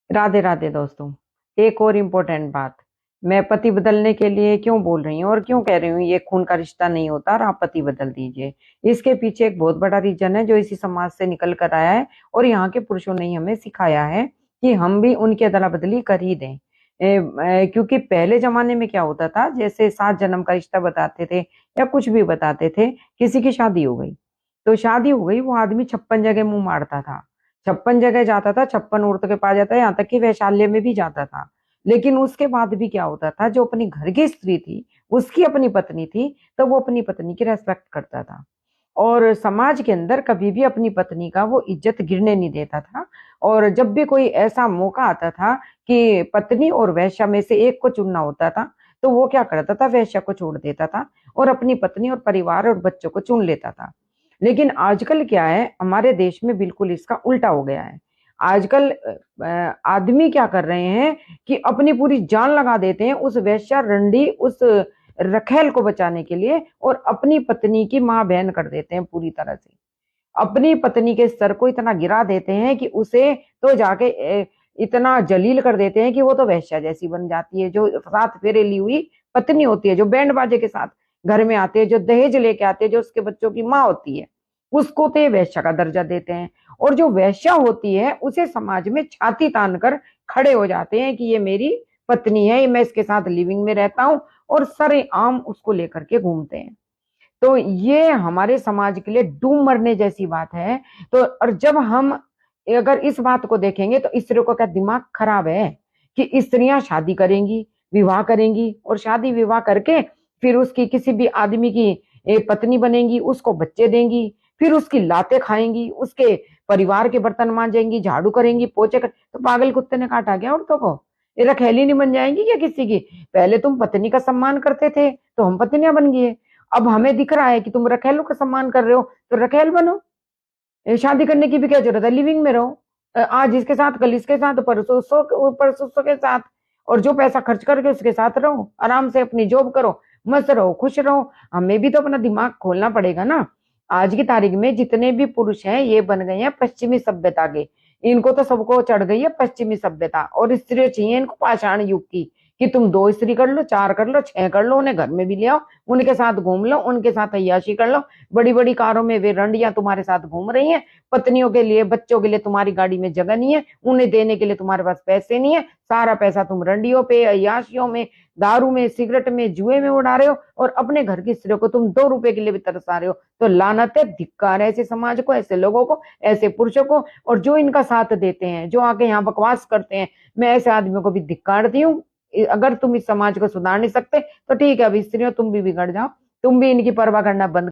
राधे राधे दोस्तों। एक और इम्पोर्टेंट बात, मैं पति बदलने के लिए क्यों बोल रही हूँ और क्यों कह रही हूँ ये खून का रिश्ता नहीं होता और आप पति बदल दीजिए। इसके पीछे एक बहुत बड़ा रीजन है जो इसी समाज से निकल कर आया है और यहाँ के पुरुषों ने ही हमें सिखाया है कि हम भी उनकी अदला बदली कर ही दें। क्योंकि पहले जमाने में क्या होता था, जैसे 7 जन्म का रिश्ता बताते थे या कुछ भी बताते थे, किसी की शादी हो गई तो शादी हो गई, वो आदमी 56 जगह मुंह मारता था, 56 जगह जाता था, 56 औरतों के पास जाता, यहाँ तक कि वैशाल्य में भी जाता था। लेकिन उसके बाद भी क्या होता था, जो अपनी घर की स्त्री थी, उसकी अपनी पत्नी थी, तो वो अपनी पत्नी की रेस्पेक्ट करता था और समाज के अंदर कभी भी अपनी पत्नी का वो इज्जत गिरने नहीं देता था। और जब भी कोई ऐसा मौका आता था कि पत्नी और वेश्या में से एक को चुनना होता था, तो वो क्या करता था, वेश्या को छोड़ देता था और अपनी पत्नी और परिवार और बच्चों को चुन लेता था। लेकिन आजकल क्या है, हमारे देश में बिल्कुल इसका उल्टा हो गया है। आजकल आदमी क्या कर रहे हैं कि अपनी पूरी जान लगा देते हैं उस वेश्या रंडी, उस रखेल को बचाने के लिए, और अपनी पत्नी की मां बहन कर देते हैं पूरी तरह से। अपनी पत्नी के सर को इतना गिरा देते हैं कि उसे तो जाके इतना जलील कर देते हैं कि वो तो वेश्या जैसी बन जाती है। जो 7 फेरे ली हुई पत्नी होती है, जो बैंड बाजे के साथ घर में आते हैं, जो दहेज लेके आते हैं, जो उसके बच्चों की माँ होती है, उसको तो ये वेश्या का दर्जा देते हैं। और जो वेश्या होती है उसे समाज में छाती तान कर खड़े हो जाते हैं कि ये मेरी पत्नी है, मैं इसके साथ लिविंग में रहता हूं, और सरेआम उसको लेकर के घूमते हैं। तो ये हमारे समाज के लिए डूब मरने जैसी बात है। तो और जब हम अगर इस बात को देखेंगे तो स्त्रियों का क्या दिमाग खराब है कि स्त्रियां शादी करेंगी, विवाह करेंगी, और शादी विवाह करके फिर उसकी किसी भी आदमी की पत्नी बनेंगी, उसको बच्चे देंगी, फिर उसकी लातें खाएंगी, उसके परिवार के बर्तन मांजेंगी, झाड़ू करेंगी, पोछे कर। तो पागल कुत्ते ने काटा गया औरतों को? ये रखेली नहीं बन जाएंगी क्या किसी की? पहले तुम पत्नी का सम्मान करते थे तो हम पत्नियां बन गए, अब हमें दिख रहा है कि तुम रखेलों का सम्मान कर रहे हो तो रखेल बनो। शादी करने की भी क्या जरूरत है, लिविंग में रहो। आज इसके साथ, कल इसके साथ, परसों उसके साथ, और जो पैसा खर्च करके उसके साथ रहो, आराम से अपनी जॉब करो, मस्त रहो, खुश रहो। हमें भी तो अपना दिमाग खोलना पड़ेगा ना। आज की तारीख में जितने भी पुरुष हैं ये बन गए हैं पश्चिमी सभ्यता के। इनको तो सबको चढ़ गई है पश्चिमी सभ्यता, और स्त्री चाहिए इनको पाषाण युग की, कि तुम 2 स्त्री कर लो, 4 कर लो, 6 कर लो, उन्हें घर में भी ले आओ, उनके साथ घूम लो, उनके साथ अय्याशी कर लो। बड़ी बड़ी कारों में वे रंडियां तुम्हारे साथ घूम रही हैं। पत्नियों के लिए, बच्चों के लिए तुम्हारी गाड़ी में जगह नहीं है, उन्हें देने के लिए तुम्हारे पास पैसे नहीं है। सारा पैसा तुम रंडियों पे, अय्याशियों में, दारू में, सिगरेट में, जुए में उड़ा रहे हो, और अपने घर की स्त्रियों को तुम 2 रुपए के लिए भी तरसा रहे हो। तो लानत है, धिक्कार है ऐसे समाज को, ऐसे लोगों को, ऐसे पुरुषों को, और जो इनका साथ देते हैं, जो आके यहाँ बकवास करते हैं। मैं ऐसे आदमियों को भी धिक्कारती हूँ। अगर तुम इस समाज को सुधार नहीं सकते तो ठीक है, अब स्त्रियों तुम भी बिगड़ जाओ, तुम भी इनकी परवाह करना बंद